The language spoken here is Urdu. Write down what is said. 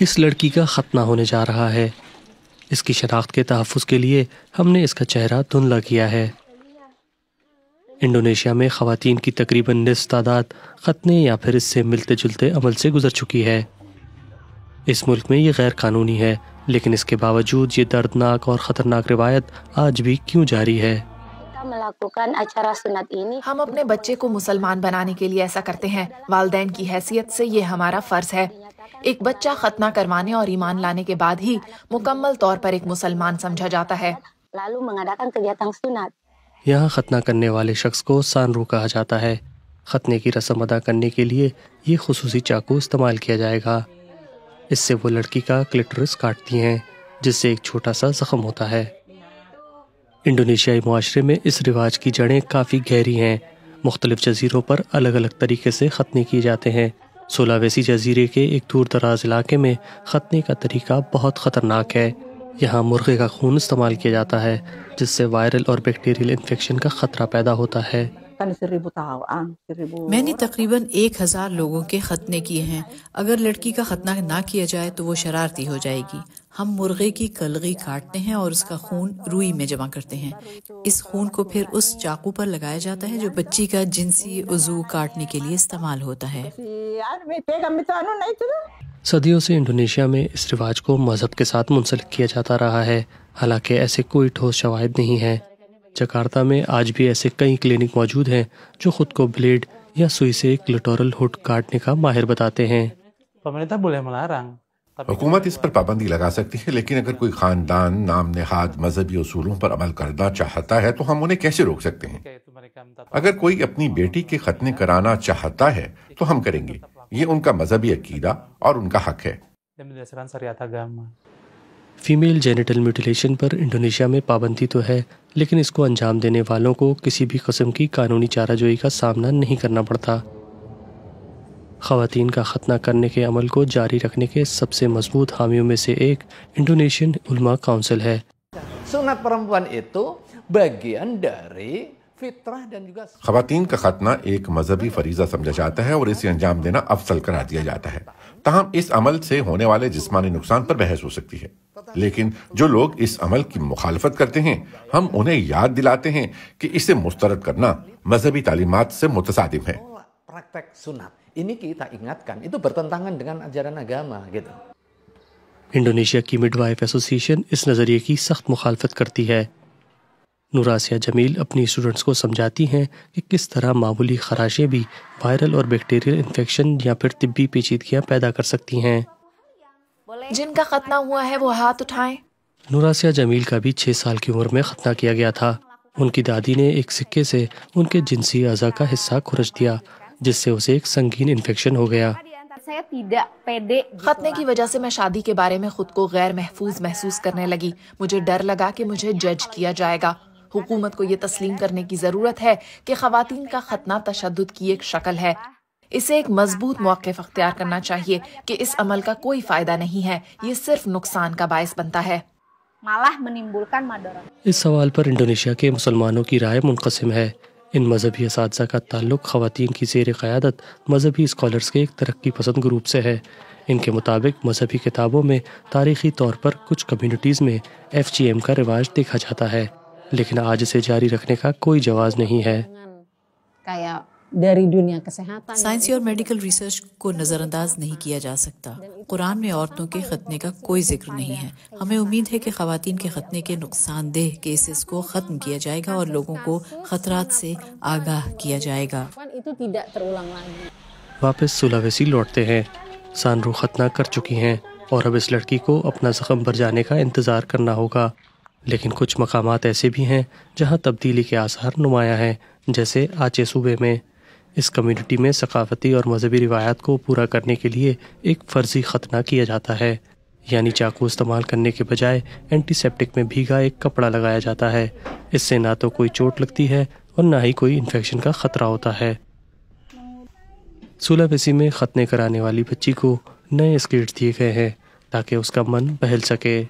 اس لڑکی کا ختنہ ہونے جا رہا ہے۔ اس کی شناخت کے تحفظ کے لیے ہم نے اس کا چہرہ دھندلا کیا ہے۔ انڈونیشیا میں خواتین کی تقریباً نصف تعداد ختنے یا پھر اس سے ملتے جلتے عمل سے گزر چکی ہے۔ اس ملک میں یہ غیر قانونی ہے، لیکن اس کے باوجود یہ دردناک اور خطرناک روایت آج بھی کیوں جاری ہے؟ ہم اپنے بچے کو مسلمان بنانے کے لیے ایسا کرتے ہیں۔ والدین کی حیثیت سے یہ ہمارا فرض ہے۔ ایک بچہ ختنہ کروانے اور ایمان لانے کے بعد ہی مکمل طور پر ایک مسلمان سمجھا جاتا ہے۔ یہاں ختنہ کرنے والے شخص کو سانرو کہا جاتا ہے۔ ختنے کی رسم ادا کرنے کے لیے یہ خصوصی چاقو استعمال کیا جائے گا۔ اس سے وہ لڑکی کا کلیٹرس کاٹتی ہیں، جس سے ایک چھوٹا سا زخم ہوتا ہے۔ انڈونیشیائی معاشرے میں اس رواج کی جڑیں کافی گہری ہیں۔ مختلف جزیروں پر الگ الگ طریقے سے ختنے کیے جاتے ہیں۔ سولاویسی جزیرے کے ایک دور دراز علاقے میں ختنے کا طریقہ بہت خطرناک ہے۔ یہاں مرغے کا خون استعمال کیا جاتا ہے، جس سے وائرل اور بیکٹیریل انفیکشن کا خطرہ پیدا ہوتا ہے۔ میں نے تقریباً 1000 لوگوں کے ختنے کیے ہیں۔ اگر لڑکی کا ختنہ نہ کیا جائے تو وہ شرارتی ہو جائے گی۔ ہم مرغے کی کلغی کاٹتے ہیں اور اس کا خون روئی میں جمع کرتے ہیں۔ اس خون کو پھر اس چاقو پر لگایا جاتا ہے جو بچی کا جنسی عضو کاٹنے کے لیے استعمال ہوتا ہے۔ صدیوں سے انڈونیشیا میں اس رواج کو مذہب کے ساتھ منسلک کیا جاتا رہا ہے، حالانکہ ایسے کوئی ٹھوس شواہد نہیں ہیں۔ جکارتا میں آج بھی ایسے کئی کلینک موجود ہیں جو خود کو بلیڈ یا سوئی سے کلیٹورل ہوڈ کاٹنے کا ماہر بتاتے ہیں۔ حکومت اس پر پابندی لگا سکتی ہے، لیکن اگر کوئی خاندان نام نہاد مذہبی اصولوں پر عمل کرنا چاہتا ہے تو ہم انہیں کیسے روک سکتے ہیں؟ اگر کوئی اپنی بیٹی کے ختنے کرانا چاہتا ہے تو ہم کریں گے۔ یہ ان کا مذہبی عقیدہ اور ان کا حق ہے۔ فیمیل جینیٹل میوٹیلیشن پر انڈونیشیا میں پابندی تو ہے، لیکن اس کو انجام دینے والوں کو کسی بھی قسم کی قانونی چارہ جوئی کا سامنا نہیں کرنا پڑتا۔ خواتین کا ختنہ کرنے کے عمل کو جاری رکھنے کے سب سے مضبوط حامیوں میں سے ایک انڈونیشین علماء کونسل ہے۔ خواتین کا ختنہ ایک مذہبی فریضہ سمجھا جاتا ہے اور اسے انجام دینا افضل قرار دیا جاتا ہے۔ تاہم اس عمل سے ہونے والے جسمانی نقصان پر بحث ہو سکتی ہے، لیکن جو لوگ اس عمل کی مخالفت کرتے ہیں ہم انہیں یاد دلاتے ہیں کہ اسے مسترد کرنا مذہبی تعلیمات سے متصادم ہے۔ انڈونیشیا کی مڈ وائف ایسوسی ایشن اس نظریے کی سخت مخالفت کرتی ہے۔ نوراسیہ جمیل اپنی اسٹوڈنٹس کو سمجھاتی ہیں کہ کس طرح معمولی خراشیں بھی وائرل اور بیکٹیریل انفیکشن یا پھر طبی پیچیدگیاں پیدا کر سکتی ہیں۔ جن کا ختنہ ہوا ہے وہ ہاتھ اٹھائیں۔ نوراسیہ جمیل کا بھی 6 سال کی عمر میں ختنہ کیا گیا تھا۔ ان کی دادی نے ایک سکے سے ان کے جنسی اعضاء کا حصہ کھرچ دیا، جس سے اسے ایک سنگین انفیکشن ہو گیا۔ ختنے کی وجہ سے میں شادی کے بارے میں خود کو غیر محفوظ محسوس کرنے لگی۔ مجھے ڈر لگا کہ مجھے جج کیا جائے گا۔ حکومت کو یہ تسلیم کرنے کی ضرورت ہے کہ خواتین کا ختنہ تشدد کی ایک شکل ہے۔ اسے ایک مضبوط موقف اختیار کرنا چاہیے کہ اس عمل کا کوئی فائدہ نہیں ہے، یہ صرف نقصان کا باعث بنتا ہے۔ اس سوال پر انڈونیشیا کے مسلمانوں کی رائے منقسم ہے۔ ان مذہبی اساتذہ کا تعلق خواتین کی زیر قیادت مذہبی اسکالرز کے ایک ترقی پسند گروپ سے ہے۔ ان کے مطابق مذہبی کتابوں میں تاریخی طور پر کچھ کمیونٹیز میں FGM کا رواج دیکھا جاتا ہے، لیکن آج اسے جاری رکھنے کا کوئی جواز نہیں ہے۔ سائنسی اور میڈیکل ریسرچ کو نظر انداز نہیں کیا جا سکتا۔ قرآن میں عورتوں کے ختنے کا کوئی ذکر نہیں ہے۔ ہمیں امید ہے کہ خواتین کے ختنے کے نقصان دہ کیسز کو ختم کیا جائے گا اور لوگوں کو خطرات سے آگاہ کیا جائے گا۔ واپس سولاویسی لوٹتے ہیں۔ سانرو ختنہ کر چکی ہیں اور اب اس لڑکی کو اپنا زخم بھر جانے کا انتظار کرنا ہوگا، لیکن کچھ مقامات ایسے بھی ہیں جہاں تبدیلی کے آثار نمایاں ہیں، جیسے آچے صوبے میں۔ اس کمیونٹی میں ثقافتی اور مذہبی روایات کو پورا کرنے کے لیے ایک فرضی ختنہ کیا جاتا ہے، یعنی چاقو استعمال کرنے کے بجائے اینٹی سیپٹک میں بھیگا ایک کپڑا لگایا جاتا ہے۔ اس سے نہ تو کوئی چوٹ لگتی ہے اور نہ ہی کوئی انفیکشن کا خطرہ ہوتا ہے۔ سولاویسی میں ختنے کرانے والی بچی کو نئے اسکیٹس دیے گئے ہیں تاکہ اس کا من بہل سکے۔